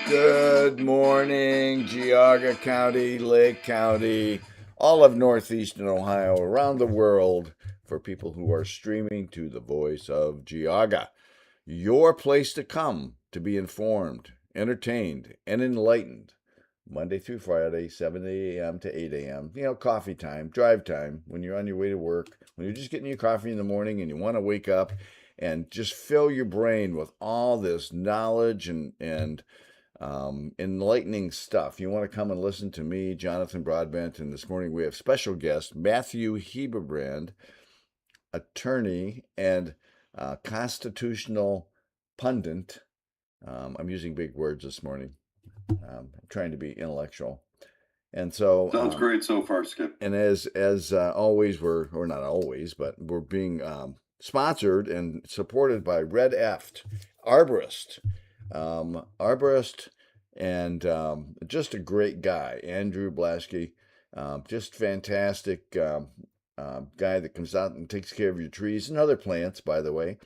Good morning, Geauga County, Lake County, all of northeastern Ohio, around the world, for people who are streaming to the voice of Geauga. Your place to come to be informed, entertained, and enlightened. Monday through Friday, 7 a.m. to 8 a.m. Coffee time, drive time, when you're on your way to work, when you're just getting your coffee in the morning and you want to wake up and just fill your brain with all this knowledge and enlightening stuff. You want to come and listen to me, Jonathan Broadbent, and this morning we have special guest Matthew Heberbrand, attorney and constitutional pundit. I'm using big words this morning. I'm trying to be intellectual. And so Sounds great so far, Skip. And as always, or not always, but we're being sponsored and supported by Red Eft Arborist, arborist, and just a great guy, Andrew Blasky, just fantastic guy that comes out and takes care of your trees and other plants, by the way.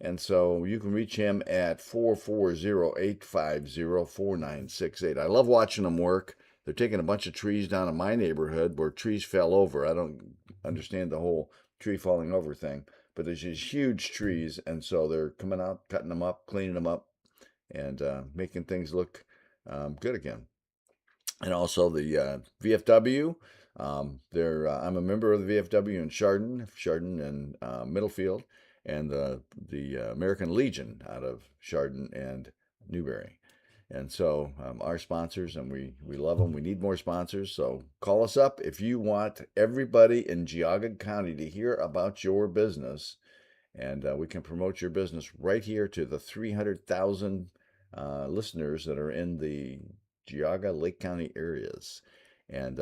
And so you can reach him at 440-850-4968. I love watching him work. They're taking a bunch of trees down in my neighborhood where trees fell over. I don't understand the whole tree falling over thing, but there's these huge trees, and so they're coming out, cutting them up, cleaning them up, and making things look good again. And also the VFW. I'm a member of the VFW in Chardon and Middlefield, and the American Legion out of Chardon and Newberry. And so our sponsors, and we love them. We need more sponsors. So call us up if you want everybody in Geauga County to hear about your business. And we can promote your business right here to the 300,000 listeners that are in the Geauga, Lake County areas. And,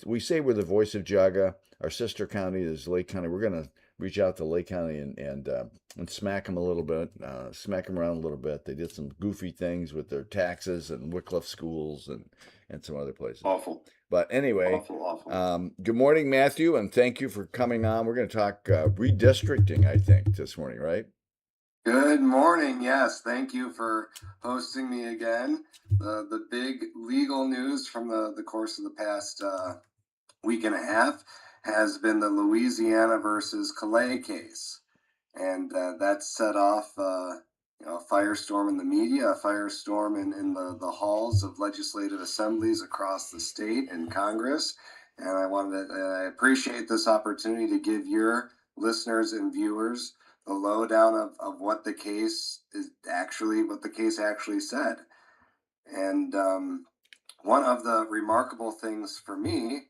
we say we're the voice of Geauga. Our sister county is Lake County. We're going to reach out to Lake County and smack them a little bit, smack them around a little bit. They did some goofy things with their taxes and Wycliffe schools and some other places. Awful. But anyway, awful. Good morning, Matthew, and thank you for coming on. We're going to talk redistricting, I think, this morning, right? Good morning. Yes, thank you for hosting me again. The big legal news from the course of the past week and a half has been the Louisiana versus Calais case, and that set off a firestorm in the media, a firestorm in the halls of legislative assemblies across the state and Congress. And I appreciate this opportunity to give your listeners and viewers the lowdown of what the case actually said. And one of the remarkable things for me,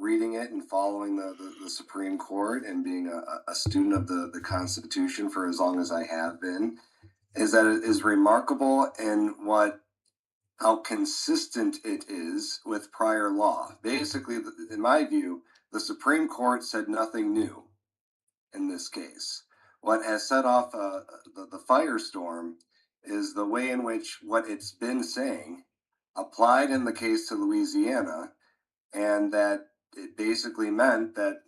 reading it and following the Supreme Court and being a student of the Constitution for as long as I have been, is that it is remarkable in how consistent it is with prior law. Basically, in my view, the Supreme Court said nothing new in this case. What has set off the firestorm is the way in which what it's been saying applied in the case to Louisiana, and that it basically meant that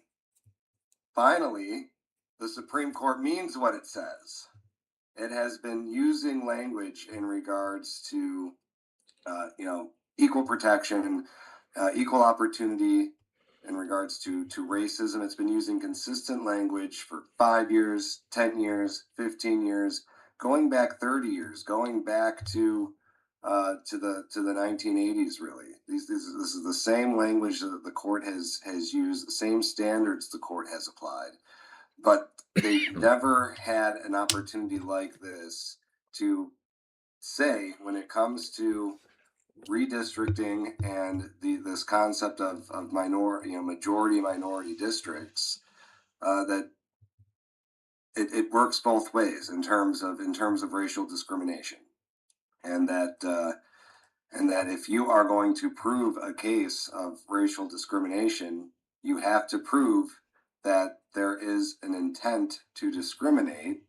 finally the Supreme Court means what it says. It has been using language in regards to equal protection, equal opportunity in regards to racism. It's been using consistent language for 5 years, 10 years, 15 years, going back 30 years, going back to the 1980s. Really, this is the same language that the court has used, the same standards the court has applied, but they never had an opportunity like this to say, when it comes to redistricting and this concept of majority minority districts, that it works both ways in terms of racial discrimination, and that if you are going to prove a case of racial discrimination, you have to prove that there is an intent to discriminate.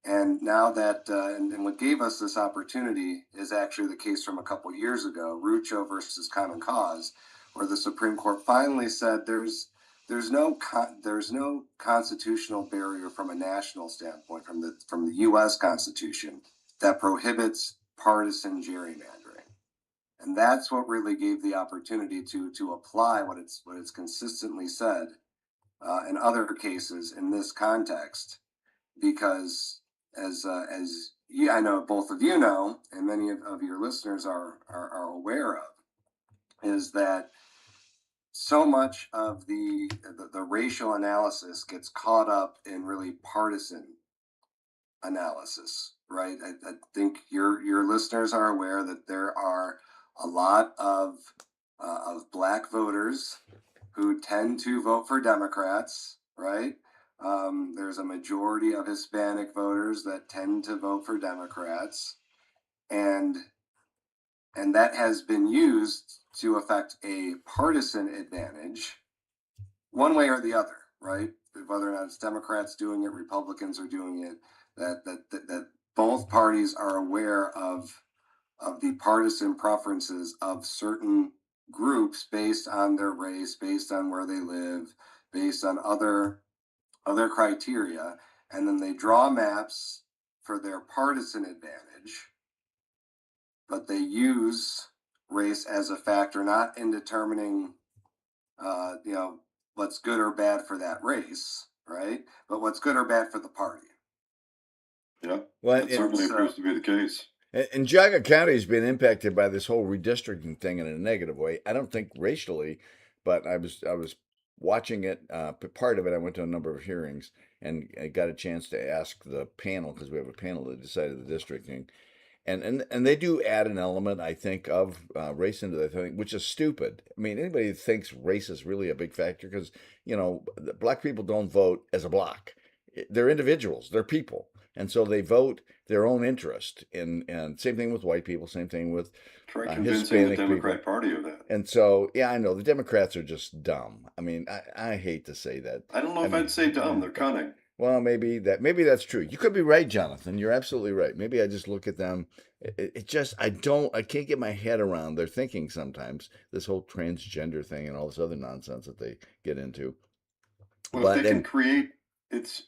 And now that, and what gave us this opportunity is actually the case from a couple years ago, Rucho versus Common Cause, where the Supreme Court finally said there's no constitutional barrier from a national standpoint, from the U.S. Constitution, that prohibits partisan gerrymandering. And that's what really gave the opportunity to apply what it's consistently said in other cases in this context, because as I know both of you know, and many of your listeners are aware of, is that so much of the racial analysis gets caught up in really partisan analysis, right? I think your listeners are aware that there are a lot of black voters who tend to vote for Democrats, right? There's a majority of Hispanic voters that tend to vote for Democrats, and and that has been used to affect a partisan advantage, one way or the other, right? Whether or not it's Democrats doing it, Republicans are doing it, that both parties are aware of the partisan preferences of certain groups based on their race, based on where they live, based on other criteria, and then they draw maps for their partisan advantage, but they use race as a factor not in determining you know, what's good or bad for that race, right? But what's good or bad for the party. Yeah, Well, that certainly appears to be the case. and Geauga County has been impacted by this whole redistricting thing in a negative way. I don't think racially, but I was watching it. Part of it, I went to a number of hearings and I got a chance to ask the panel because we have a panel that decided the districting, and they do add an element, I think, of race into the thing, which is stupid. I mean, anybody who thinks race is really a big factor, because black people don't vote as a block. They're individuals. They're people, and so they vote their own interest. And same thing with white people. Same thing with Try convincing the Hispanic people. Democrat Party of that. And so, yeah, I know the Democrats are just dumb. I mean, I hate to say that. I don't know I if I'd mean, say dumb. They're cunning. well, maybe that's true. You could be right, Jonathan. You're absolutely right. Maybe I just look at them. It just I can't get my head around their thinking sometimes. This whole transgender thing and all this other nonsense that they get into. Well, if they But can and create, it's.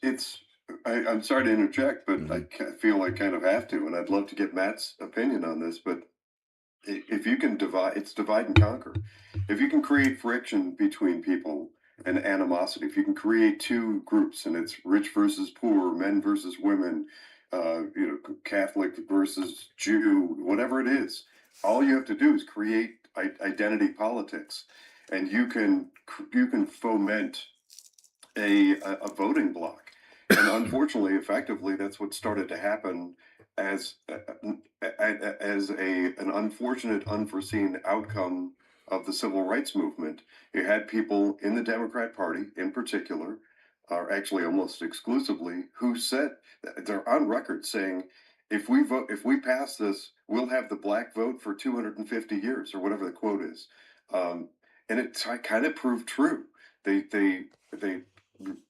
I'm sorry to interject, but mhm. feel I kind of have to, and I'd love to get Matt's opinion on this. But if you can divide, it's divide and conquer. If you can create friction between people and animosity, if you can create two groups and it's rich versus poor, men versus women, Catholic versus Jew, whatever it is, all you have to do is create identity politics, and you can foment a voting block. And unfortunately, effectively, that's what started to happen as an unfortunate, unforeseen outcome of the civil rights movement. You had people in the Democrat Party, in particular, are actually almost exclusively, who said they're on record saying, if we pass this, we'll have the black vote for 250 years, or whatever the quote is. Um, and it kind of proved true. They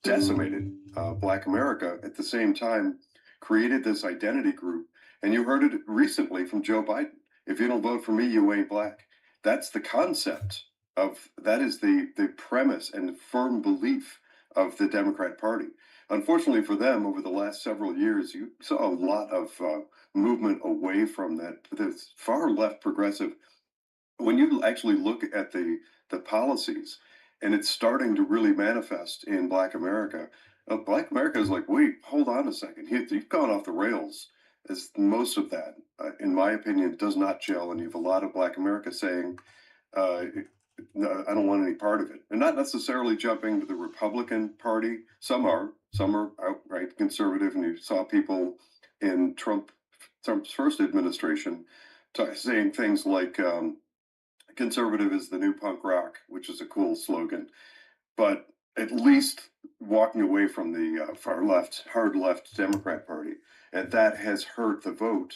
decimated Black America, at the same time created this identity group. And you heard it recently from Joe Biden. If you don't vote for me, you ain't black. That's the concept that is the premise and firm belief of the Democrat Party. Unfortunately for them, over the last several years, you saw a lot of movement away from that. That's far left progressive. When you actually look at the policies, and it's starting to really manifest in Black America. Black America is like, wait, hold on a second, you've gone off the rails. As most of that, in my opinion, does not gel, and you have a lot of Black America saying, uh, no, I don't want any part of it. And not necessarily jumping to the Republican Party. Some are outright conservative, and you saw people in Trump's first administration saying things like, conservative is the new punk rock, which is a cool slogan. But at least walking away from the far left, hard left Democrat Party, and that has hurt the vote.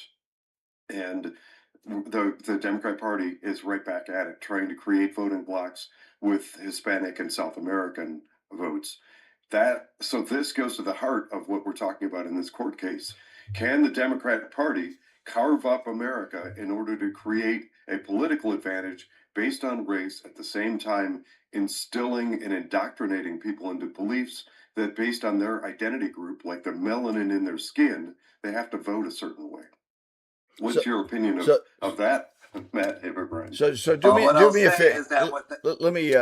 And the Democrat Party is right back at it, trying to create voting blocks with Hispanic and South American votes. So this goes to the heart of what we're talking about in this court case. Can the Democrat Party carve up America in order to create a political advantage based on race, at the same time instilling and indoctrinating people into beliefs that, based on their identity group, like the melanin in their skin, they have to vote a certain way? What's your opinion So of that, Matt Haberbrand? so Well, what do I'll me a say favor. is that what the, Let me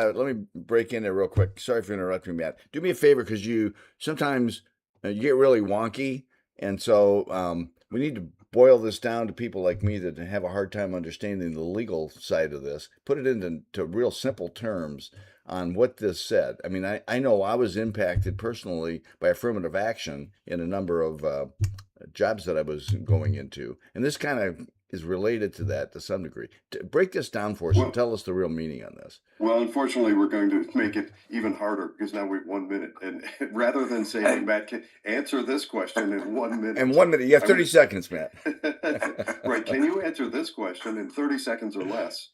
break in there real quick. Sorry for interrupting, Matt. Do me a favor because you sometimes you get really wonky, and so we need to boil this down to people like me that have a hard time understanding the legal side of this. Put it into real simple terms on what this said. I mean, I know I was impacted personally by affirmative action in a number of jobs that I was going into, and this kind of is related to that to some degree. Break this down for us and Well, tell us the real meaning on this. well, unfortunately, we're going to make it even harder because now we have 1 minute, and rather than saying, Matt, can answer this question in 1 minute. In 1 minute, you have 30 seconds, Matt. Right? Can you answer this question in 30 seconds or less?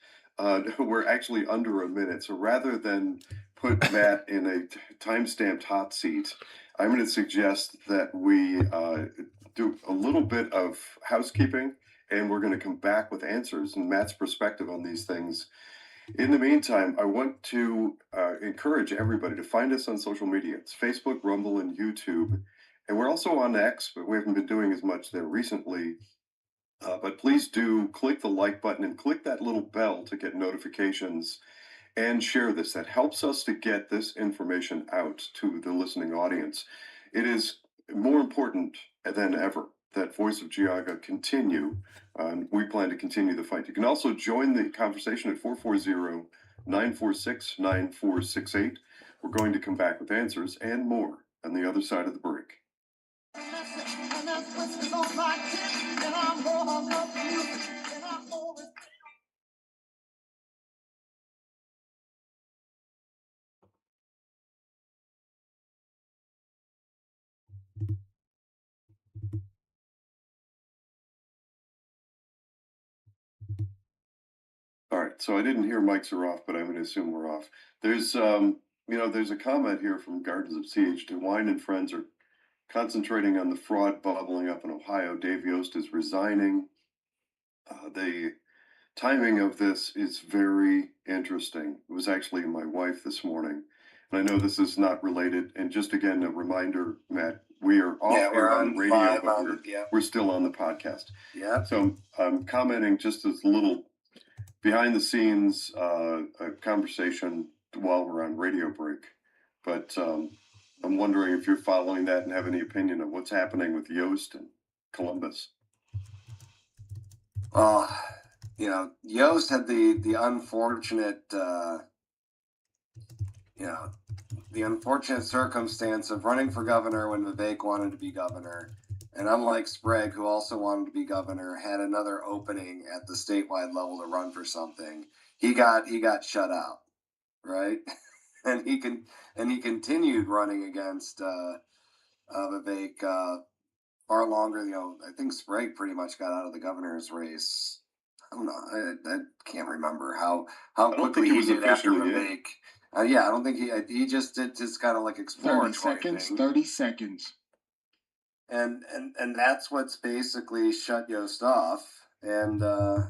We're actually under a minute, so rather than put Matt in a time-stamped hot seat, I'm going to suggest that we do a little bit of housekeeping, and we're going to come back with answers and Matt's perspective on these things. In the meantime, I want to encourage everybody to find us on social media. It's Facebook, Rumble, and YouTube. And we're also on X, but we haven't been doing as much there recently. But please do click the like button and click that little bell to get notifications and share this. That helps us to get this information out to the listening audience. It is more important than ever that Voice of Geauga continue. We plan to continue the fight. You can also join the conversation at 440-946-9468. We're going to come back with answers and more on the other side of the break. All right, so I didn't hear mics are off, but I'm going to assume we're off. There's there's a comment here from Gardens of CH. DeWine and friends are concentrating on the fraud bubbling up in Ohio. Dave Yost is resigning. The timing of this is very interesting. It was actually my wife this morning, and I know this is not related. And just again, a reminder, Matt, we are off air on the radio, but we're still on the podcast. yeah. So I'm commenting just as a little behind the scenes conversation while we're on radio break. But I'm wondering if you're following that and have any opinion of what's happening with Yost and Columbus. Yost had the unfortunate, the unfortunate circumstance of running for governor when Vivek wanted to be governor. And unlike Sprague, who also wanted to be governor, had another opening at the statewide level to run for something. He got shut out, right? and he continued running against Vivek far longer. I think Sprague pretty much got out of the governor's race. I don't know. I can't remember how quickly he did after Vivek. I don't think he just did just kind of like exploratory 30 seconds. And that's what's basically shut Yost off. And I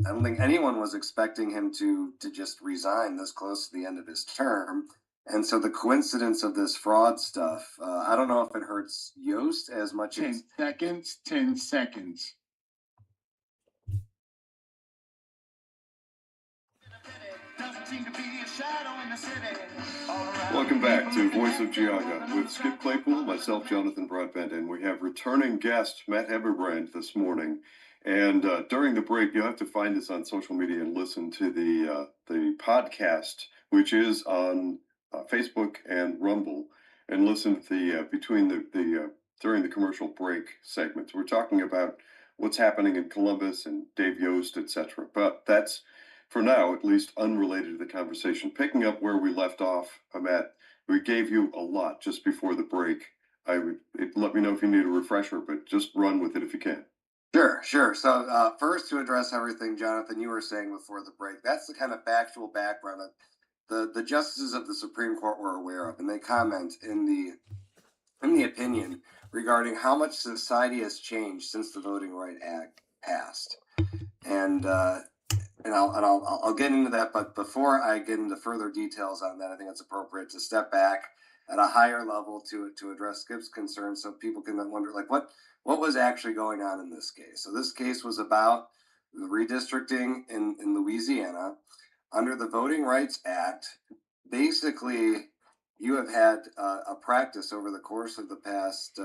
don't think anyone was expecting him to just resign this close to the end of his term. And so the coincidence of this fraud stuff, I don't know if it hurts Yost as much 10 seconds. Welcome back to Voice of Geauga with Skip Claypool, myself, Jonathan Broadbent, and we have returning guest Matt Haberbrand this morning. And during the break, you'll have to find us on social media and listen to the podcast, which is on Facebook and Rumble, and listen to the during the commercial break segments. We're talking about what's happening in Columbus and Dave Yost, etc. But that's, for now, at least unrelated to the conversation. Picking up where we left off, Matt, we gave you a lot just before the break. Let me know if you need a refresher, but just run with it if you can. Sure. So first, to address everything, Jonathan, you were saying before the break, that's the kind of factual background that the justices of the Supreme Court were aware of, and they comment in the opinion regarding how much society has changed since the Voting Rights Act passed. And I'll get into that, but before I get into further details on that, I think it's appropriate to step back at a higher level to address Skip's concerns, so people can then wonder like what was actually going on in this case. So this case was about the redistricting in Louisiana under the Voting Rights Act. Basically, you have had a practice over the course of the past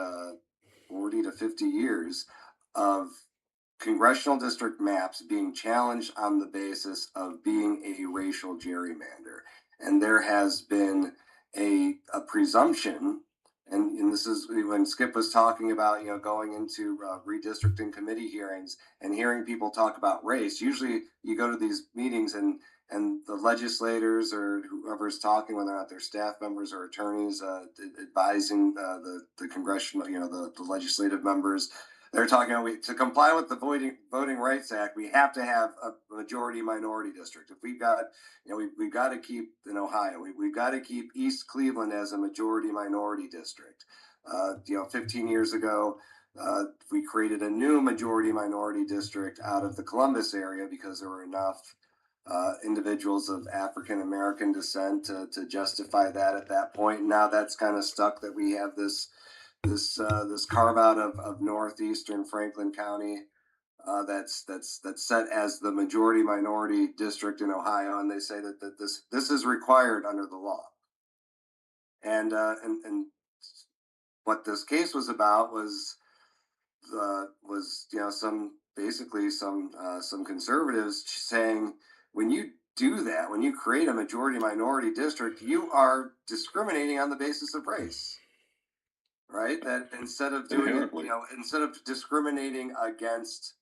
40 to 50 years of congressional district maps being challenged on the basis of being a racial gerrymander. And there has been a presumption, and this is when Skip was talking about, going into redistricting committee hearings and hearing people talk about race. Usually you go to these meetings and the legislators or whoever's talking, whether or not they're staff members or attorneys advising the congressional, the legislative members, they're talking about to comply with the Voting Rights Act, we have to have a majority minority district. If we've got, we've got to keep in Ohio, we've got to keep East Cleveland as a majority minority district. 15 years ago, we created a new majority minority district out of the Columbus area because there were enough individuals of African American descent to justify that at that point. Now that's kind of stuck, that we have this carve out of northeastern Franklin County that's set as the majority minority district in Ohio, and they say that this is required under the law. And what this case was about was some conservatives saying, when you do that, when you create a majority minority district, you are discriminating on the basis of race. Right? That instead of doing it, instead of discriminating against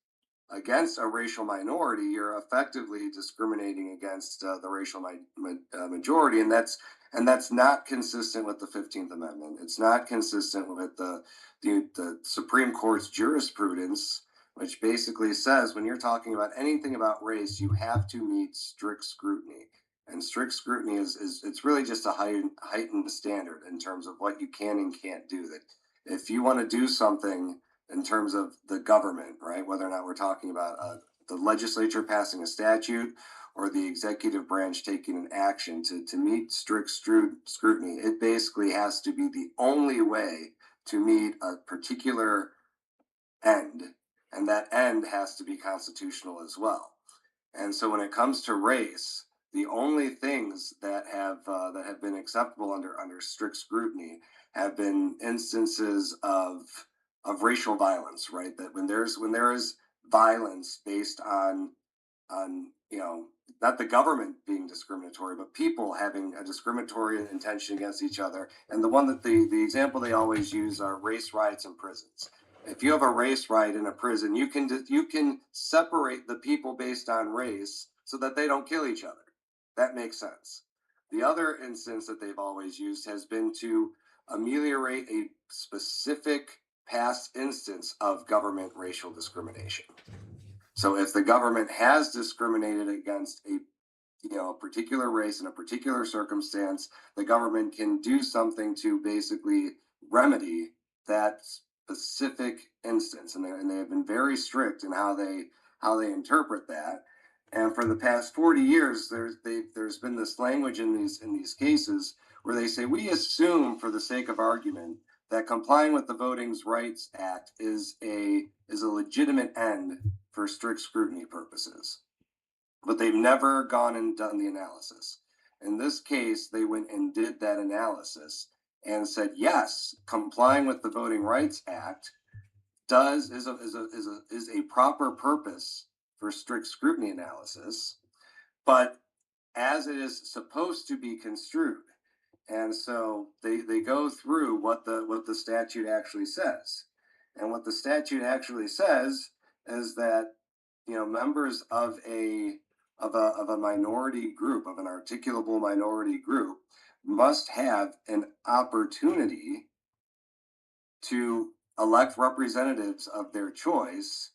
a racial minority, you're effectively discriminating against the racial majority, and that's not consistent with the 15th Amendment. It's not consistent with the Supreme Court's jurisprudence, which basically says when you're talking about anything about race, you have to meet strict scrutiny. And strict scrutiny is it's really just a heightened standard in terms of what you can and can't do. That if you want to do something in terms of the government, right, whether or not we're talking about the legislature passing a statute or the executive branch taking an action to meet strict scrutiny, it basically has to be the only way to meet a particular end, and that end has to be constitutional as well. And so when it comes to race, the only things that have been acceptable under strict scrutiny have been instances of racial violence, right? That when there is violence based on not the government being discriminatory, but people having a discriminatory intention against each other. And the one that the example they always use are race riots in prisons. If you have a race riot in a prison, you can separate the people based on race so that they don't kill each other. That makes sense. The other instance that they've always used has been to ameliorate a specific past instance of government racial discrimination. So if the government has discriminated against a particular race in a particular circumstance, the government can do something to basically remedy that specific instance, and they have been very strict in how they interpret that. And for the past 40 years, there's been this language in these cases where they say, we assume, for the sake of argument, that complying with the Voting Rights Act is a legitimate end for strict scrutiny purposes. But they've never gone and done the analysis. In this case, they went and did that analysis and said, yes, complying with the Voting Rights Act is a proper purpose for strict scrutiny analysis, but as it is supposed to be construed. And so they go through what the statute actually says. And what the statute actually says is that members of a minority group, of an articulable minority group, must have an opportunity to elect representatives of their choice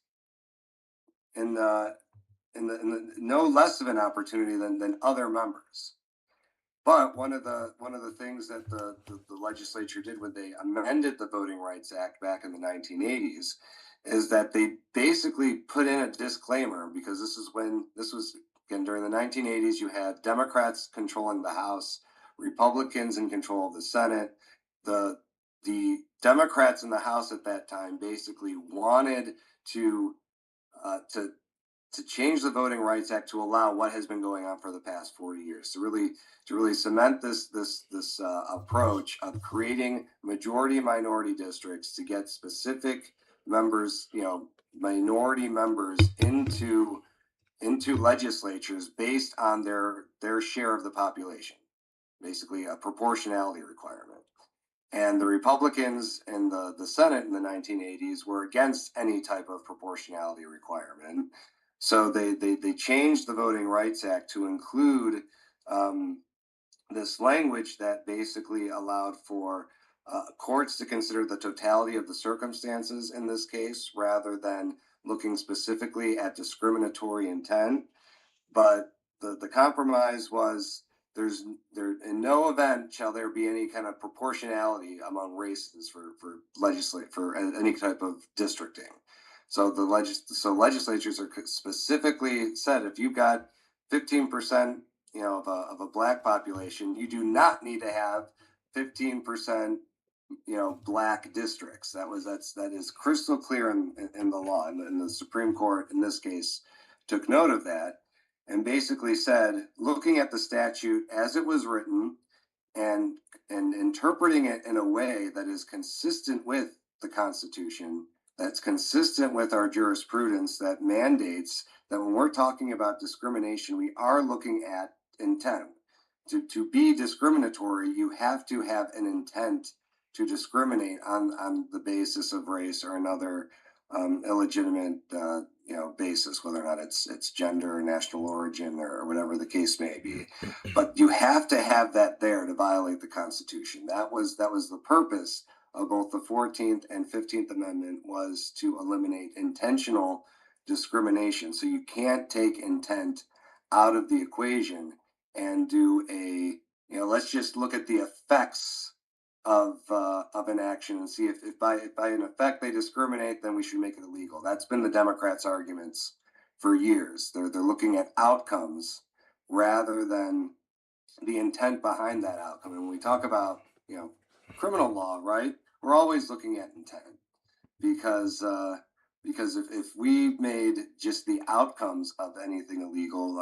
in the no less of an opportunity than other members. But one of the things that the legislature did when they amended the Voting Rights Act back in the 1980s is that they basically put in a disclaimer, because this was again during the 1980s. You had Democrats controlling the House, Republicans in control of the Senate. The Democrats in the House at that time basically wanted to uh, to to change the Voting Rights Act to allow what has been going on for the past 40 years, to really cement this approach of creating majority minority districts to get specific members, minority members into legislatures based on their share of the population, basically a proportionality requirement. And the Republicans in the Senate in the 1980s were against any type of proportionality requirement. So they changed the Voting Rights Act to include um, this language that basically allowed for courts to consider the totality of the circumstances in this case rather than looking specifically at discriminatory intent. But the compromise was there in no event shall there be any kind of proportionality among races for legislate for any type of districting. So legislatures are specifically said if you've got 15% of a black population, you do not need to have 15% black districts. That is crystal clear in the law, and the Supreme Court in this case took note of that and basically said, looking at the statute as it was written and interpreting it in a way that is consistent with the Constitution, that's consistent with our jurisprudence that mandates that when we're talking about discrimination, we are looking at intent. To be discriminatory, you have to have an intent to discriminate on the basis of race or another illegitimate basis, whether or not it's gender or national origin or whatever the case may be. But you have to have that there to violate the Constitution. That was the purpose of both the 14th and 15th Amendment, was to eliminate intentional discrimination. So you can't take intent out of the equation and do let's just look at the effects of an action and see if by an effect they discriminate, then we should make it illegal. That's been the Democrats' arguments for years. They're looking at outcomes rather than the intent behind that outcome. And when we talk about criminal law, right, we're always looking at intent because if we made just the outcomes of anything illegal,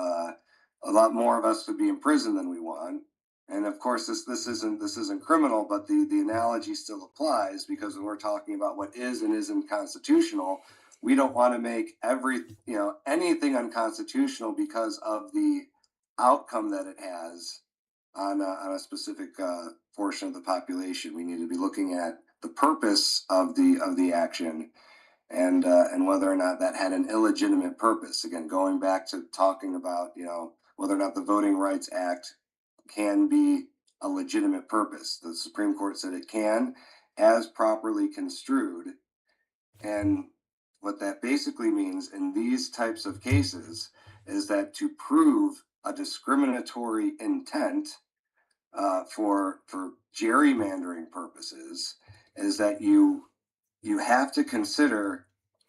a lot more of us would be in prison than we want. And of course, this isn't criminal, but the analogy still applies, because when we're talking about what is and isn't constitutional, we don't want to make anything unconstitutional because of the outcome that it has on a specific portion of the population. We need to be looking at the purpose of the action and whether or not that had an illegitimate purpose. Again, going back to talking about whether or not the Voting Rights Act can be a legitimate purpose. The Supreme Court said it can, as properly construed. And what that basically means in these types of cases is that to prove a discriminatory intent for gerrymandering purposes is that you have to consider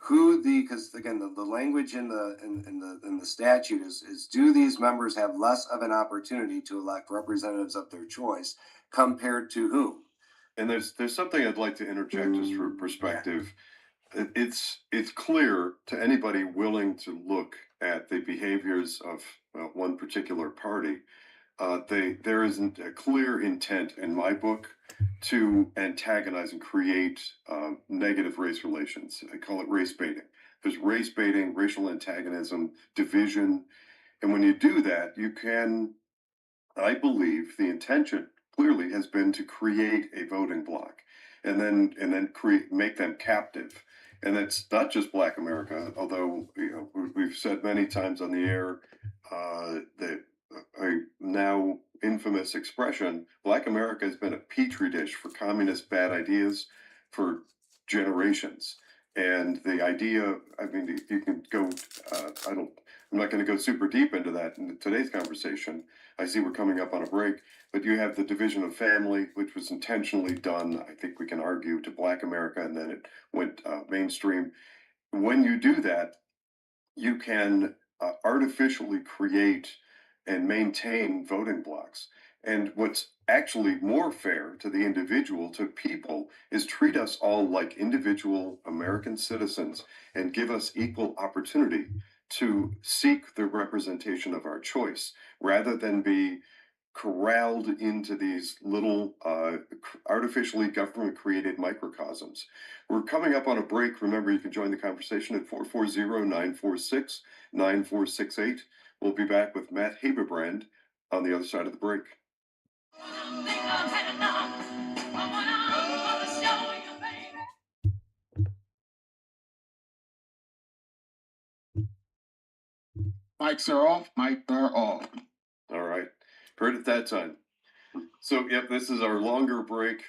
because again the language in the statute is do these members have less of an opportunity to elect representatives of their choice compared to whom? And there's something I'd like to interject just for perspective. It's clear to anybody willing to look at the behaviors of one particular party. There isn't a clear intent in my book to antagonize and create negative race relations. I call it race baiting. There's race baiting, racial antagonism, division. And when you do that, you can, I believe, the intention clearly has been to create a voting bloc and then make them captive. And it's not just Black America, although we've said many times on the air that a now infamous expression, Black America has been a petri dish for communist bad ideas for generations. And the idea, I mean, you can go, I'm not going to go super deep into that in today's conversation. I see we're coming up on a break, but you have the division of family, which was intentionally done, I think we can argue, to Black America, and then it went mainstream. When you do that, you can artificially create and maintain voting blocks. And what's actually more fair to the individual, to people, is treat us all like individual American citizens and give us equal opportunity to seek the representation of our choice rather than be corralled into these little artificially government created microcosms. We're coming up on a break. Remember, you can join the conversation at 440-946-9468. We'll be back with Matt Haberbrand on the other side of the break. Mics are off. Mics are off. All right. Heard it that time. So, yep, this is our longer break.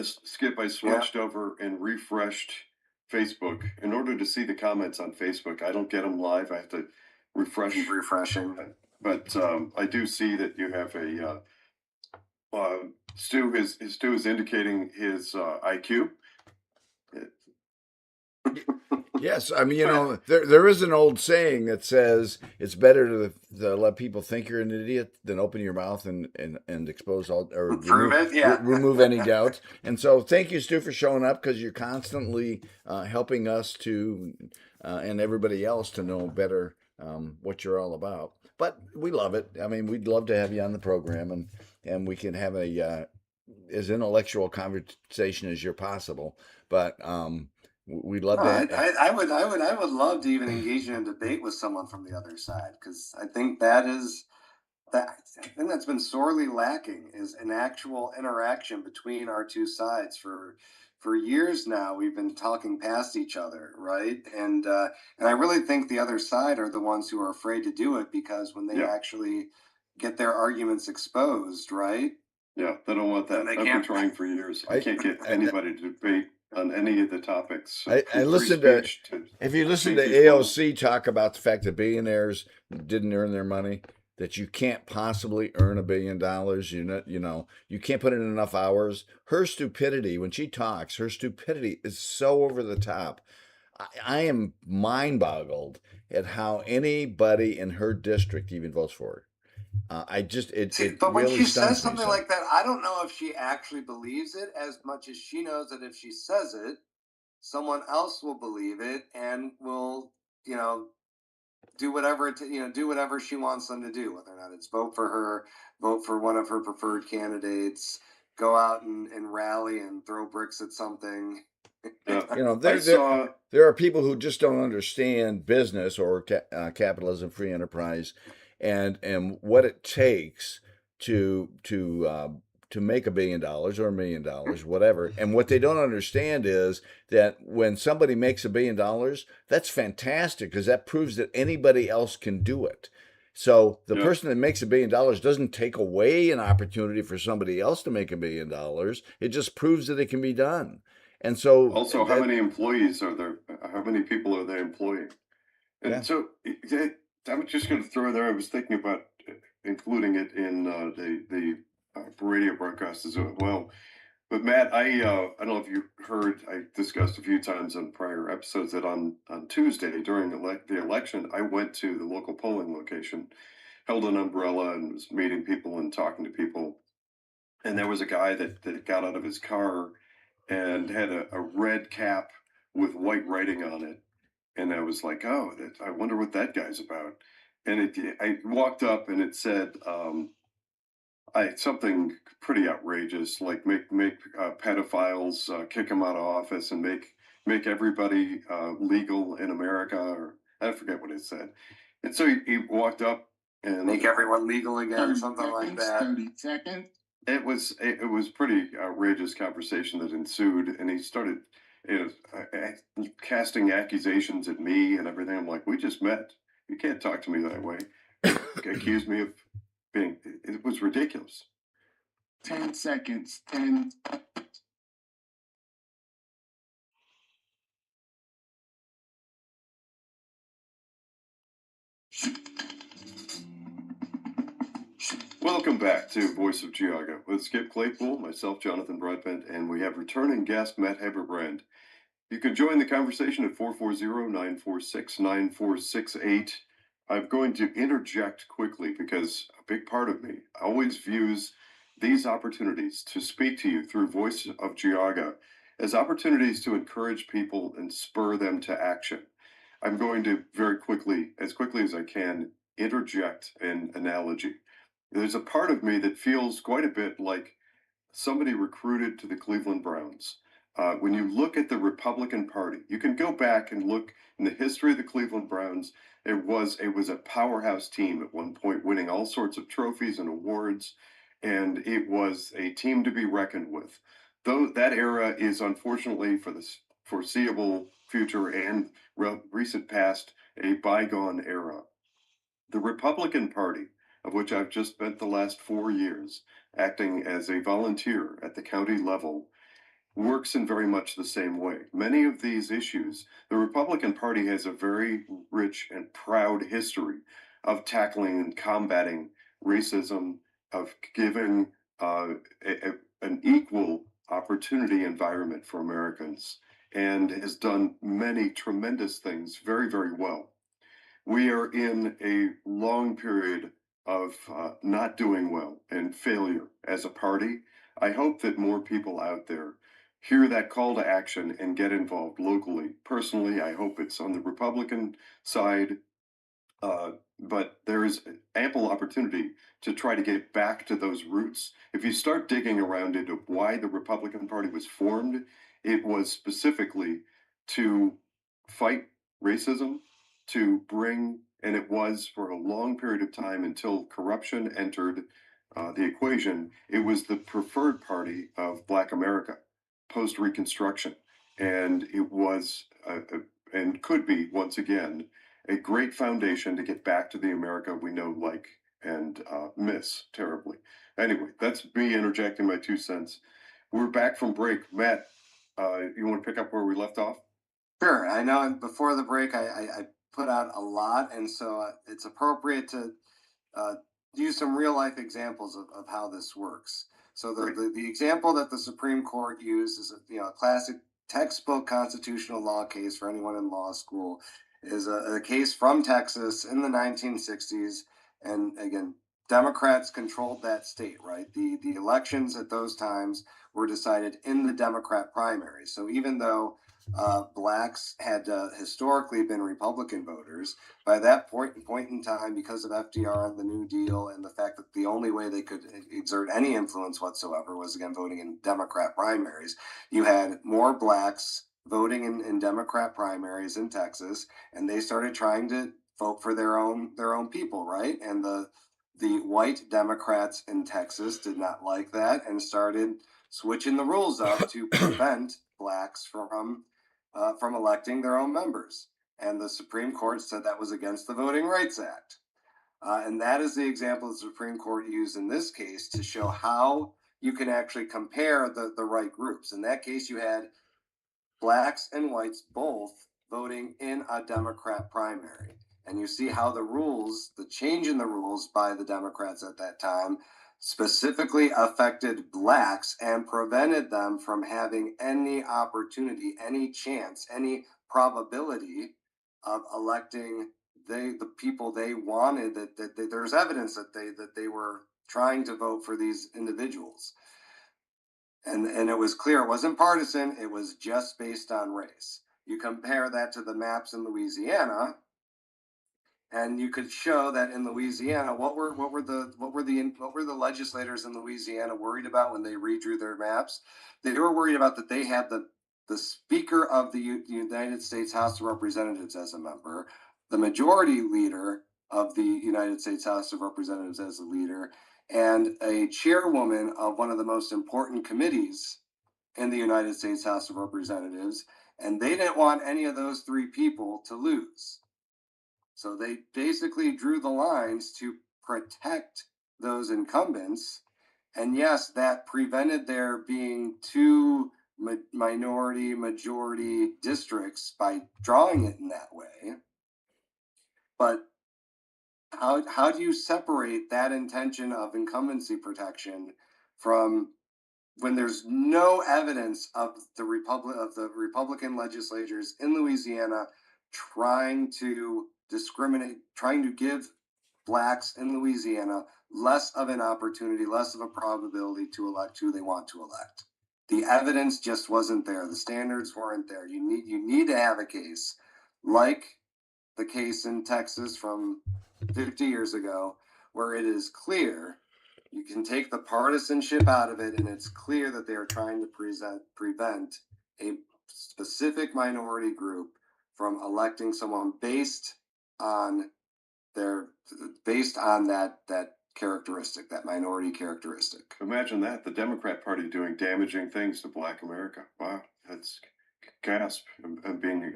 Skip, I switched over and refreshed Facebook. In order to see the comments on Facebook, I don't get them live. I have to refresh. Keep refreshing. But I do see that you have a Stu is indicating his IQ. Yes, I mean, there is an old saying that says it's better to let people think you're an idiot than open your mouth and expose all or remove any doubts. And so, thank you, Stu, for showing up, because you're constantly helping us to and everybody else to know better what you're all about. But we love it. I mean, we'd love to have you on the program, and we can have a as intellectual conversation as you're possible. But we'd love that. I would love to even engage in a debate with someone from the other side, because I think that's been sorely lacking, is an actual interaction between our two sides. For years now, we've been talking past each other, right? And I really think the other side are the ones who are afraid to do it, because when they actually get their arguments exposed, right? Yeah, they don't want that. I've been trying for years. I can't get anybody to debate on any of the topics. I listened to, if you listen to AOC talk about the fact that billionaires didn't earn their money, that you can't possibly earn $1 billion. You can't put in enough hours. Her stupidity, when she talks, her stupidity is so over the top. I am mind boggled at how anybody in her district even votes for her. But when she says something like that, I don't know if she actually believes it as much as she knows that if she says it, someone else will believe it and will, do whatever do whatever she wants them to do, whether or not it's vote for her, vote for one of her preferred candidates, go out and rally and throw bricks at something. There are people who just don't understand business or capitalism, free enterprise, and what it takes to make $1 billion or $1 million, whatever. And what they don't understand is that when somebody makes $1 billion, that's fantastic, because that proves that anybody else can do it. So the person that makes $1 billion doesn't take away an opportunity for somebody else to make $1 billion. It just proves that it can be done. And so, also, how many employees are there? How many people are they employing? And so, I'm just going to throw there. I was thinking about including it in the radio broadcast as well. But Matt, I don't know if you heard, I discussed a few times on prior episodes that on Tuesday during the election, I went to the local polling location, held an umbrella, and was meeting people and talking to people. And there was a guy that got out of his car and had a red cap with white writing on it. And I was like, oh, I wonder what that guy's about. And I walked up and it said something pretty outrageous, like make pedophiles kick them out of office and make everybody legal in America, or I forget what it said. And so he walked up and make everyone legal again, something like that. 30 seconds. It was pretty outrageous conversation that ensued, and he started casting accusations at me and everything. I'm like, we just met. You can't talk to me that way. Accuse me of being. It was ridiculous. 10 seconds. 10. Welcome back to Voice of Geauga with Skip Claypool, myself, Jonathan Broadbent, and we have returning guest Matt Haberbrand. You can join the conversation at 440-946-9468. I'm going to interject quickly because a big part of me always views these opportunities to speak to you through Voice of Geauga as opportunities to encourage people and spur them to action. I'm going to very quickly, as quickly as I can, interject an analogy. There's a part of me that feels quite a bit like somebody recruited to the Cleveland Browns. When you look at the Republican Party, you can go back and look in the history of the Cleveland Browns. It was a powerhouse team at one point, winning all sorts of trophies and awards, and it was a team to be reckoned with. Though that era is unfortunately for the foreseeable future and recent past a bygone era. The Republican Party, of which I've just spent the last 4 years acting as a volunteer at the county level, works in very much the same way. Many of these issues, the Republican Party has a very rich and proud history of tackling and combating racism, of giving an equal opportunity environment for Americans, and has done many tremendous things very, very well. We are in a long period of not doing well and failure as a party. I hope that more people out there hear that call to action and get involved locally. Personally, I hope it's on the Republican side, but there is ample opportunity to try to get back to those roots. If you start digging around into why the Republican Party was formed, it was specifically to fight racism, to bring, and it was for a long period of time until corruption entered the equation, it was the preferred party of Black America post Reconstruction. And it was, and could be once again, a great foundation to get back to the America we know, like, and miss terribly. Anyway, that's me interjecting my 2 cents. We're back from break. Matt, you want to pick up where we left off? Sure. I know before the break, I put out a lot, and so it's appropriate to uh, use some real life examples of how this works. So Great. the example that the Supreme Court used is a classic textbook constitutional law case for anyone in law school is a case from Texas in the 1960s, and again, Democrats controlled that state, right? The elections at those times were decided in the Democrat primaries. So even though blacks had historically been Republican voters, by that point in time, because of FDR and the New Deal, and the fact that the only way they could exert any influence whatsoever was again voting in Democrat primaries, you had more blacks voting in Democrat primaries in Texas, and they started trying to vote for their own people, right? And the white Democrats in Texas did not like that and started switching the rules up to prevent blacks from electing their own members. And the Supreme Court said that was against the Voting Rights Act. And that is the example the Supreme Court used in this case to show how you can actually compare the right groups. In that case, you had blacks and whites both voting in a Democrat primary. And you see how the change in the rules by the Democrats at that time, specifically affected blacks and prevented them from having any opportunity, any chance, any probability of electing the people they wanted. That there's evidence that they were trying to vote for these individuals, and it was clear it wasn't partisan. It was just based on race. You compare that to the maps in Louisiana, and you could show that in Louisiana, what were the legislators in Louisiana worried about when they redrew their maps? They were worried about that they had the Speaker of the United States House of Representatives as a member, the Majority Leader of the United States House of Representatives as a leader, and a chairwoman of one of the most important committees in the United States House of Representatives, and they didn't want any of those three people to lose. So they basically drew the lines to protect those incumbents. And yes, that prevented there being two minority majority districts by drawing it in that way. But how do you separate that intention of incumbency protection from when there's no evidence of the Republican legislatures in Louisiana trying to discriminate, trying to give blacks in Louisiana less of an opportunity, less of a probability to elect who they want to elect. The evidence just wasn't there. The standards weren't there. You need to have a case like the case in Texas from 50 years ago, where it is clear you can take the partisanship out of it, and it's clear that they are trying to prevent a specific minority group from electing someone on their based on that characteristic, that minority characteristic. Imagine that, the Democrat Party doing damaging things to Black America. Wow, that's gasp. I'm being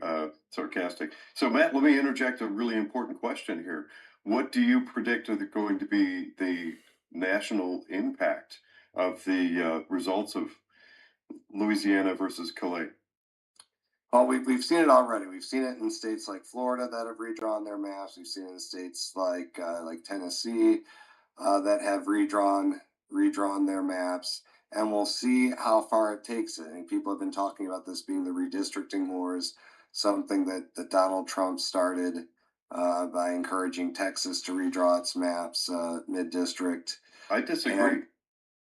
sarcastic. So, Matt, let me interject a really important question here. What do you predict are going to be the national impact of the results of Louisiana versus Calais? Well, we've seen it already. We've seen it in states like Florida that have redrawn their maps. We've seen it in states like Tennessee that have redrawn their maps, and we'll see how far it takes it. And people have been talking about this being the redistricting wars, something that Donald Trump started by encouraging Texas to redraw its maps mid-district. I disagree. And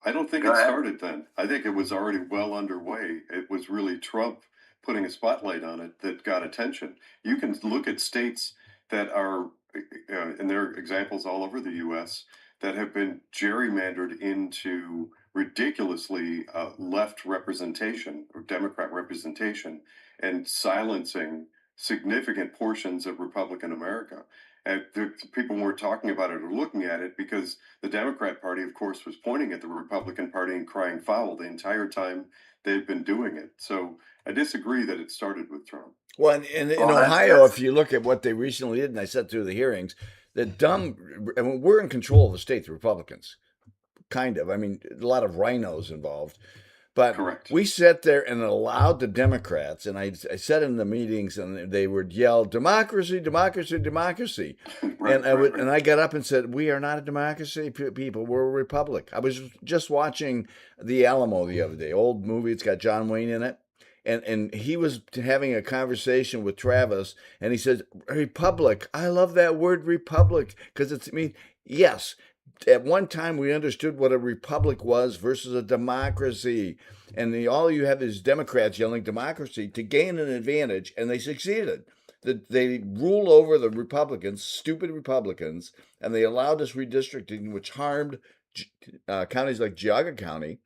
I don't think go it ahead. started then. I think it was already well underway. It was really Trump putting a spotlight on it that got attention. You can look at states that are, and there are examples all over the U.S., that have been gerrymandered into ridiculously left representation or Democrat representation and silencing significant portions of Republican America. And people weren't talking about it or looking at it because the Democrat Party, of course, was pointing at the Republican Party and crying foul the entire time they've been doing it. So I disagree that it started with Trump. Well, in Well, Ohio, if you look at what they recently did, and I said through the hearings, I mean, we're in control of the state, the Republicans, kind of. I mean, a lot of rhinos involved. But Correct. we sat there and allowed the Democrats, and I sat in the meetings, and they would yell, "Democracy, democracy, democracy," Right, and and I got up and said, "We are not a democracy, people. We're a republic." I was just watching The Alamo the other day, old movie. It's got John Wayne in it, and he was having a conversation with Travis, and he said, "Republic. I love that word, republic, because it's yes." At one time, we understood what a republic was versus a democracy. And all you have is Democrats yelling democracy to gain an advantage, and they succeeded. They rule over the Republicans, stupid Republicans, and they allowed this redistricting, which harmed counties like Geauga County.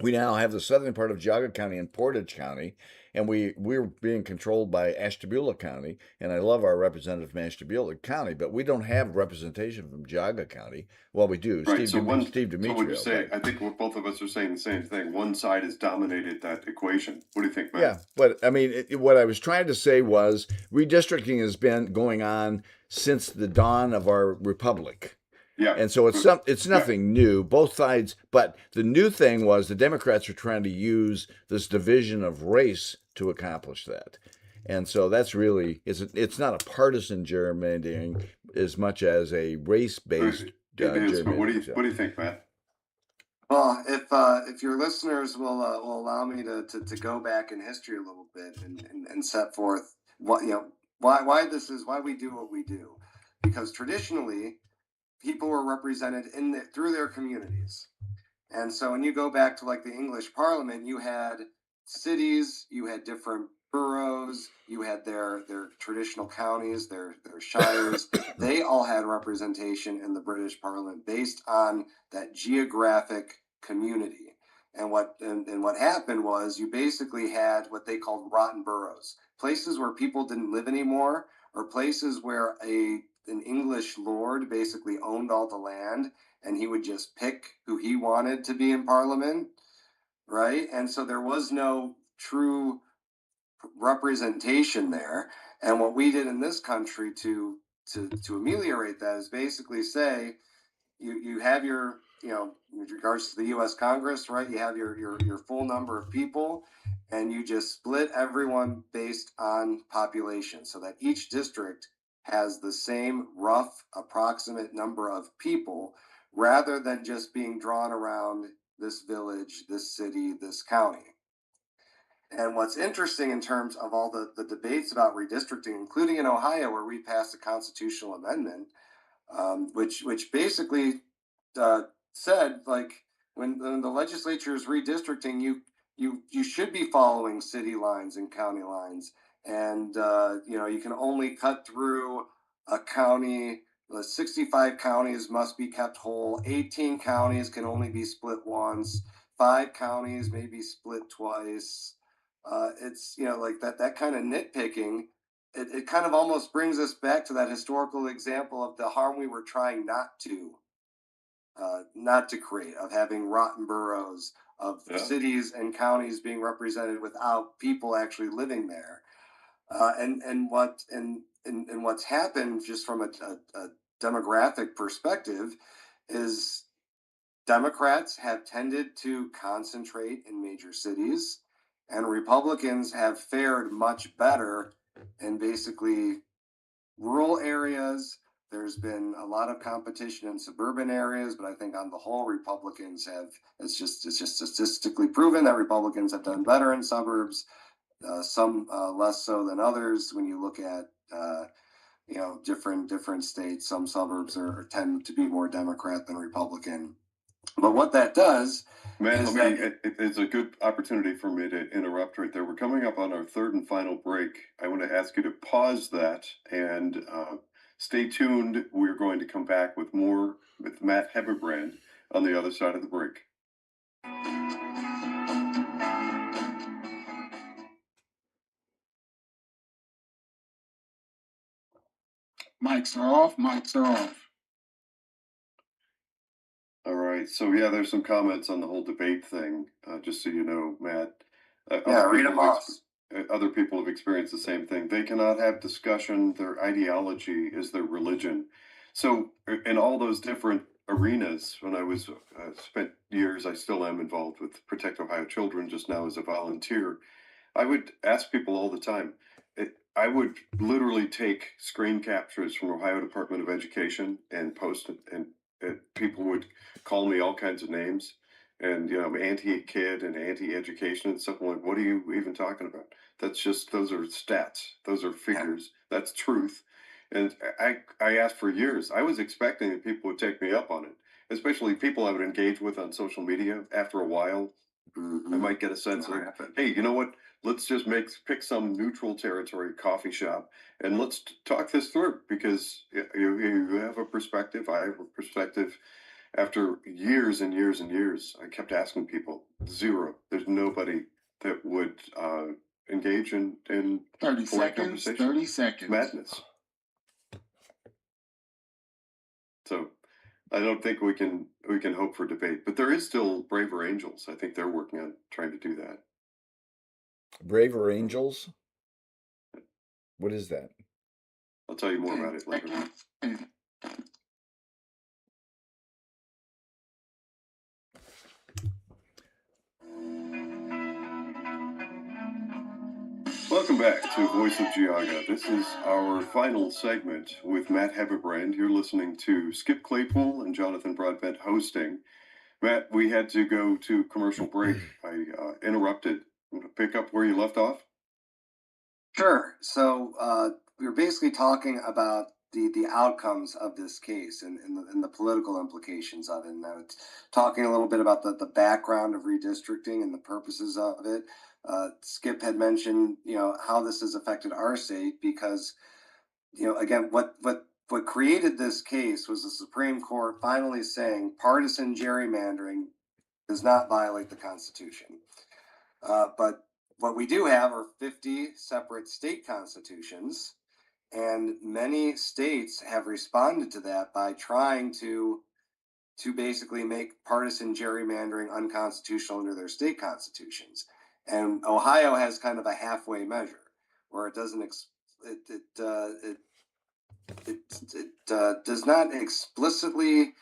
We now have the southern part of Geauga County and Portage County, and we're being controlled by Ashtabula County. And I love our representative from Ashtabula County, but we don't have representation from Geauga County. Well, we do. Right. Steve Demetrio. So would you say? I think both of us are saying the same thing. One side has dominated that equation. What do you think, Matt? Yeah, but I mean, what I was trying to say was redistricting has been going on since the dawn of our republic. Yeah. And so it's nothing new, both sides. But the new thing was the Democrats are trying to use this division of race to accomplish that. And so that's really it's not a partisan gerrymandering as much as a race-based It is. But what do gerrymandering. you think, Matt? Well, if your listeners will allow me to go back in history a little bit and set forth what why why we do what we do, because traditionally people were represented through their communities. And so when you go back to like the English Parliament, you had cities, you had different boroughs, you had their traditional counties, their shires. They all had representation in the British Parliament based on that geographic community. And what happened was you basically had what they called rotten boroughs, places where people didn't live anymore, or places where an English lord basically owned all the land, and he would just pick who he wanted to be in Parliament, right? And so there was no true representation there. And what we did in this country to ameliorate that is basically say you have your with regards to the U.S. Congress, right? You have your full number of people, and you just split everyone based on population, so that each district has the same rough approximate number of people, rather than just being drawn around this village, this city, this county. And what's interesting in terms of all the debates about redistricting, including in Ohio, where we passed a constitutional amendment, which basically uh, said, like when the legislature is redistricting, you should be following city lines and county lines, and you can only cut through a county. The 65 counties must be kept whole. 18 counties can only be split once. 5 counties may be split twice. It's like that kind of nitpicking. It kind of almost brings us back to that historical example of the harm we were trying not to create, of having rotten boroughs, of Yeah. cities and counties being represented without people actually living there. And what's happened just from a demographic perspective is Democrats have tended to concentrate in major cities, and Republicans have fared much better in basically rural areas. There's been a lot of competition in suburban areas, but I think on the whole, Republicans have. It's just statistically proven that Republicans have done better in suburbs. Some less so than others. When you look at different states, some suburbs tend to be more Democrat than Republican. But what that does Man, is let me, that it's a good opportunity for me to interrupt right there. We're coming up on our third and final break. I want to ask you to pause that and stay tuned. We're going to come back with more with Matt Heberbrand on the other side of the break. Mics are off. Mics are off. All right. So, yeah, there's some comments on the whole debate thing, just so you know, Matt. yeah, read them off. Other people have experienced the same thing. They cannot have discussion. Their ideology is their religion. So, in all those different arenas, when I was spent years, I still am involved with Protect Ohio Children, just now as a volunteer. I would ask people all the time. I would literally take screen captures from Ohio Department of Education and post it, and people would call me all kinds of names, and I'm anti-kid and anti-education and stuff. I'm like, what are you even talking about? That's just those are stats, those are figures, that's truth. And I asked for years. I was expecting that people would take me up on it, especially people I would engage with on social media. After a while, I might get a sense of, hey, you know what? Let's just pick some neutral territory coffee shop and let's talk this through, because you have a perspective. I have a perspective. After years and years and years, I kept asking people. Zero. There's nobody that would engage in 30 polite seconds. conversation. 30 It's seconds. madness. So I don't think we can hope for debate, but there is still Braver Angels. I think they're working on trying to do that. Braver Angels? What is that? I'll tell you more about it later. Welcome back to Voice of Geauga. This is our final segment with Matt Heberbrand. You're listening to Skip Claypool and Jonathan Broadbent hosting. Matt, we had to go to commercial break. I interrupted. Want to pick up where you left off? Sure. So we were basically talking about the outcomes of this case and the political implications of it. And I was talking a little bit about the background of redistricting and the purposes of it. Skip had mentioned, how this has affected our state because, again, what created this case was the Supreme Court finally saying partisan gerrymandering does not violate the Constitution. But what we do have are 50 separate state constitutions, and many states have responded to that by trying to basically make partisan gerrymandering unconstitutional under their state constitutions. And Ohio has kind of a halfway measure where it doesn't does not explicitly.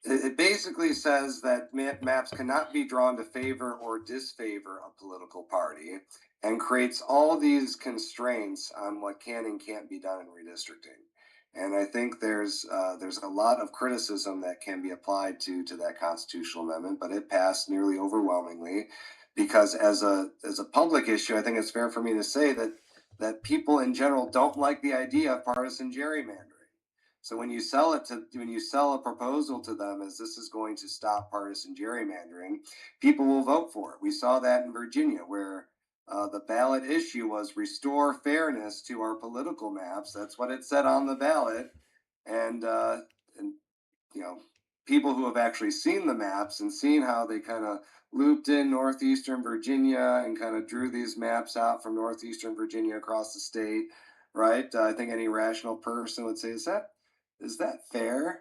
It basically says that maps cannot be drawn to favor or disfavor a political party, and creates all these constraints on what can and can't be done in redistricting. And I think there's a lot of criticism that can be applied to that constitutional amendment, but it passed nearly overwhelmingly because as a public issue, I think it's fair for me to say that people in general don't like the idea of partisan gerrymandering. So when you sell a proposal to them as this is going to stop partisan gerrymandering, people will vote for it. We saw that in Virginia, where the ballot issue was restore fairness to our political maps. That's what it said on the ballot, and you know, people who have actually seen the maps and seen how they kind of looped in northeastern Virginia and kind of drew these maps out from northeastern Virginia across the state, right? I think any rational person would say, is that fair?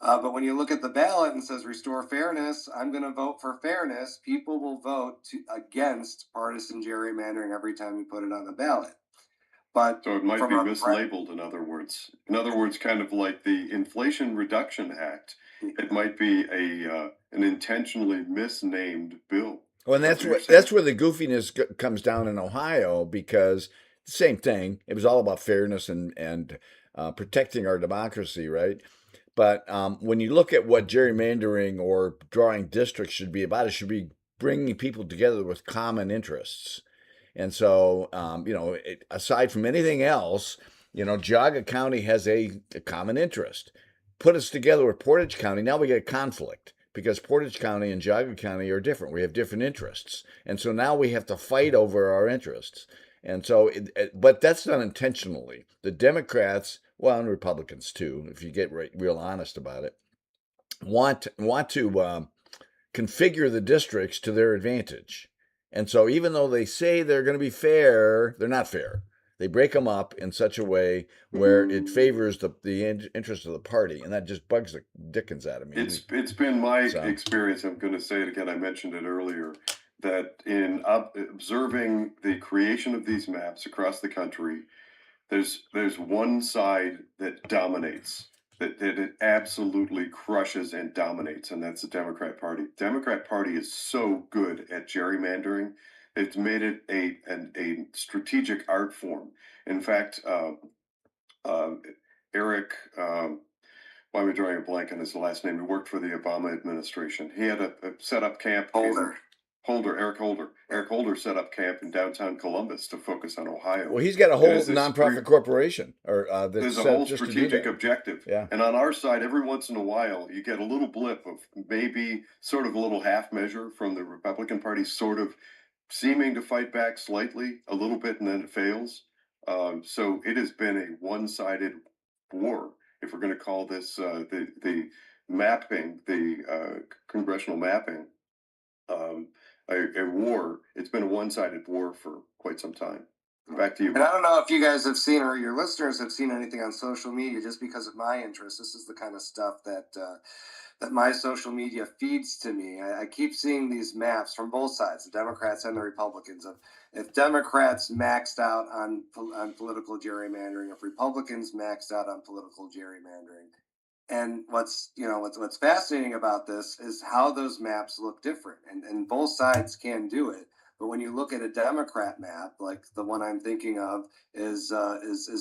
But when you look at the ballot and says restore fairness, I'm going to vote for fairness. People will vote against partisan gerrymandering every time you put it on the ballot. But So it might from be a mislabeled, in other words. In other words, kind of like the Inflation Reduction Act. It might be an intentionally misnamed bill. Well, and That's what you're saying. that's where the goofiness comes down in Ohio, because same thing. It was all about fairness and protecting our democracy, right? But when you look at what gerrymandering or drawing districts should be about, it should be bringing people together with common interests. And so, aside from anything else, Geauga County has a common interest. Put us together with Portage County, now we get a conflict because Portage County and Geauga County are different. We have different interests. And so now we have to fight over our interests. And so, but that's done intentionally. The Democrats, well, and Republicans too, if you get real honest about it, want to configure the districts to their advantage. And so even though they say they're going to be fair, they're not fair. They break them up in such a way where it favors the interest of the party, and that just bugs the dickens out of me. It's been my experience. I'm going to say it again. I mentioned it earlier that in observing the creation of these maps across the country, there's one side that dominates, that it absolutely crushes and dominates, and that's the Democrat Party. Democrat Party is so good at gerrymandering. It's made it a strategic art form. In fact, Eric, why am I drawing a blank on his last name? He worked for the Obama administration. He had a set up camp. Eric Holder set up camp in downtown Columbus to focus on Ohio. Well, he's got a whole nonprofit corporation, there's a whole strategic objective. Yeah. And on our side, every once in a while, you get a little blip of maybe sort of a little half measure from the Republican Party, sort of seeming to fight back slightly, a little bit, and then it fails. So it has been a one-sided war, if we're going to call this the mapping, the congressional mapping. A war. It's been a one-sided war for quite some time. Back to you. And I don't know if you guys have seen or your listeners have seen anything on social media. Just because of my interest, this is the kind of stuff that my social media feeds to me. I keep seeing these maps from both sides, the Democrats and the Republicans, of if Democrats maxed out on political gerrymandering, if Republicans maxed out on political gerrymandering. And what's fascinating about this is how those maps look different, and both sides can do it. But when you look at a Democrat map, like the one I'm thinking of, is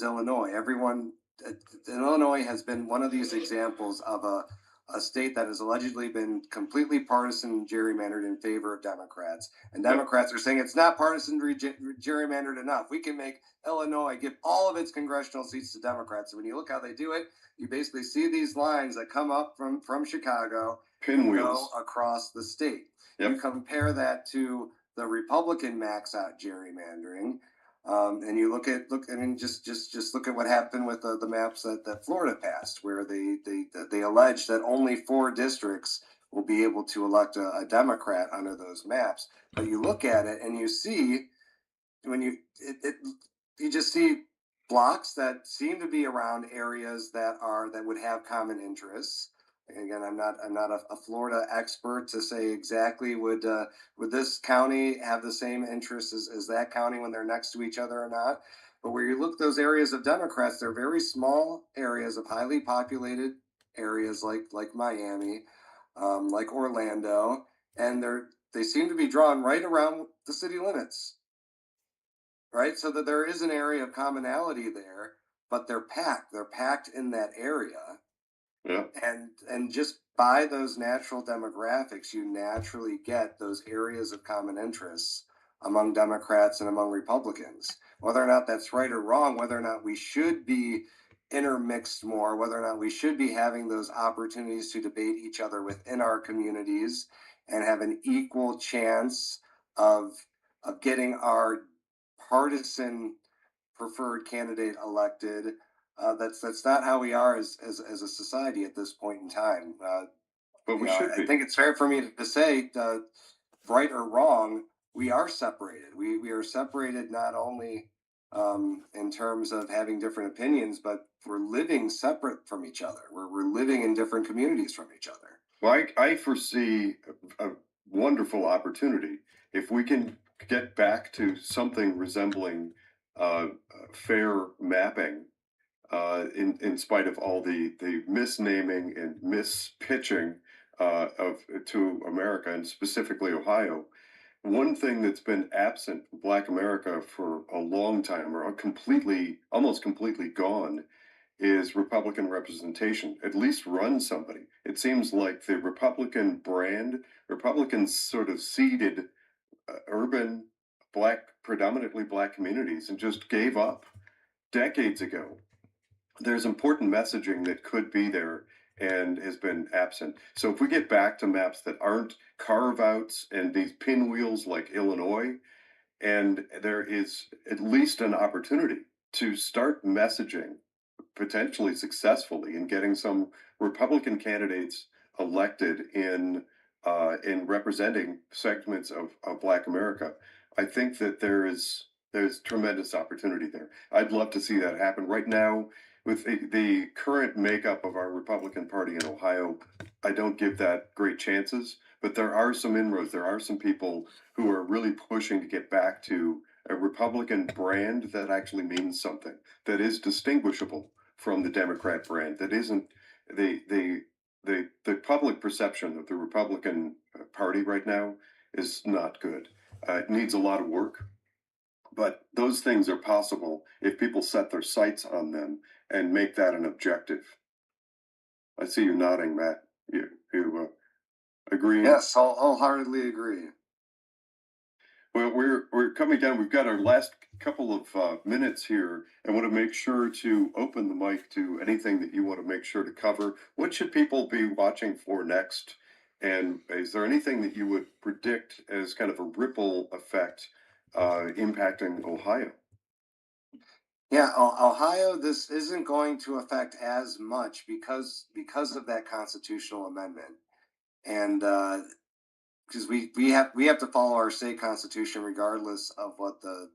Illinois. Illinois has been one of these examples of a state that has allegedly been completely partisan gerrymandered in favor of Democrats. And Democrats are saying it's not partisan gerrymandered enough. We can make Illinois give all of its congressional seats to Democrats. And when you look how they do it, you basically see these lines that come up from Chicago, pinwheels, go across the state. Yep. You compare that to the Republican max out gerrymandering, and you look at what happened with the maps that Florida passed, where they allege that only 4 districts will be able to elect a Democrat under those maps. But you look at it and you see you just see blocks that seem to be around areas that would have common interests. Again, I'm not a Florida expert to say exactly would this county have the same interests as that county when they're next to each other or not. But where you look those areas of Democrats, they're very small areas of highly populated areas like Miami, like Orlando, and they seem to be drawn right around the city limits. Right, so that there is an area of commonality there, but they're packed. They're packed in that area. Yeah. And just by those natural demographics, you naturally get those areas of common interests among Democrats and among Republicans. Whether or not that's right or wrong, whether or not we should be intermixed more, whether or not we should be having those opportunities to debate each other within our communities and have an equal chance of getting our partisan preferred candidate elected. That's not how we are as a society at this point in time. But we should I be. think it's fair for me to say, right or wrong, we are separated. We are separated not only in terms of having different opinions, but we're living separate from each other. We're living in different communities from each other. Well, I foresee a wonderful opportunity if we can get back to something resembling fair mapping, in spite of all the misnaming and mispitching of to America and specifically Ohio. One thing that's been absent from Black America for a long time, or completely, almost completely gone, is Republican representation. At least run somebody. It seems like the Republican brand, Republicans sort of seeded urban black, predominantly black communities and just gave up decades ago. There's important messaging that could be there and has been absent. So if we get back to maps that aren't carve outs and these pinwheels like Illinois, and there is at least an opportunity to start messaging potentially successfully in getting some Republican candidates elected in representing segments of Black America. I think that there's tremendous opportunity there. I'd love to see that happen. Right now, with the current makeup of our Republican Party in Ohio, I don't give that great chances. But there are some inroads. There are some people who are really pushing to get back to a Republican brand that actually means something, that is distinguishable from the Democrat brand. That isn't the public perception of the Republican Party right now is not good. It needs a lot of work, but those things are possible if people set their sights on them and make that an objective. I see you nodding, Matt. You agree? Yes, I'll wholeheartedly agree. Well, we're coming down. We've got our last couple of minutes here. I want to make sure to open the mic to anything that you want to make sure to cover. What should people be watching for next? And is there anything that you would predict as kind of a ripple effect impacting Ohio? Yeah, Ohio, this isn't going to affect as much because of that constitutional amendment, and because we have to follow our state constitution regardless of what the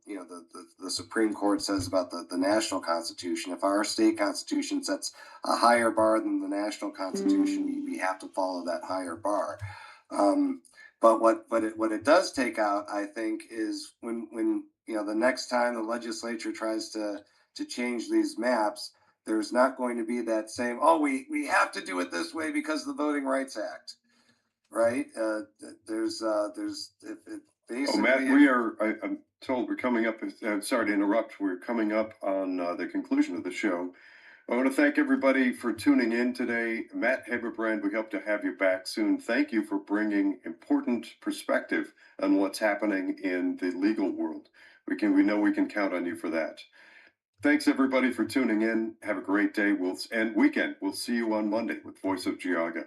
Supreme Court says about the national constitution. If our state constitution sets a higher bar than the national constitution, we have to follow that higher bar. Um, but what it does take out, I think, is when the next time the legislature tries to change these maps, there's not going to be that same, oh, we have to do it this way because of the Voting Rights Act, right? There's it Oh, Matt, basically. we are. I'm told we're coming up. Sorry to interrupt. We're coming up on the conclusion of the show. I want to thank everybody for tuning in today. Matt Haberbrand, we hope to have you back soon. Thank you for bringing important perspective on what's happening in the legal world. We know we can count on you for that. Thanks everybody for tuning in. Have a great day. And weekend. We'll see you on Monday with Voice of Geauga.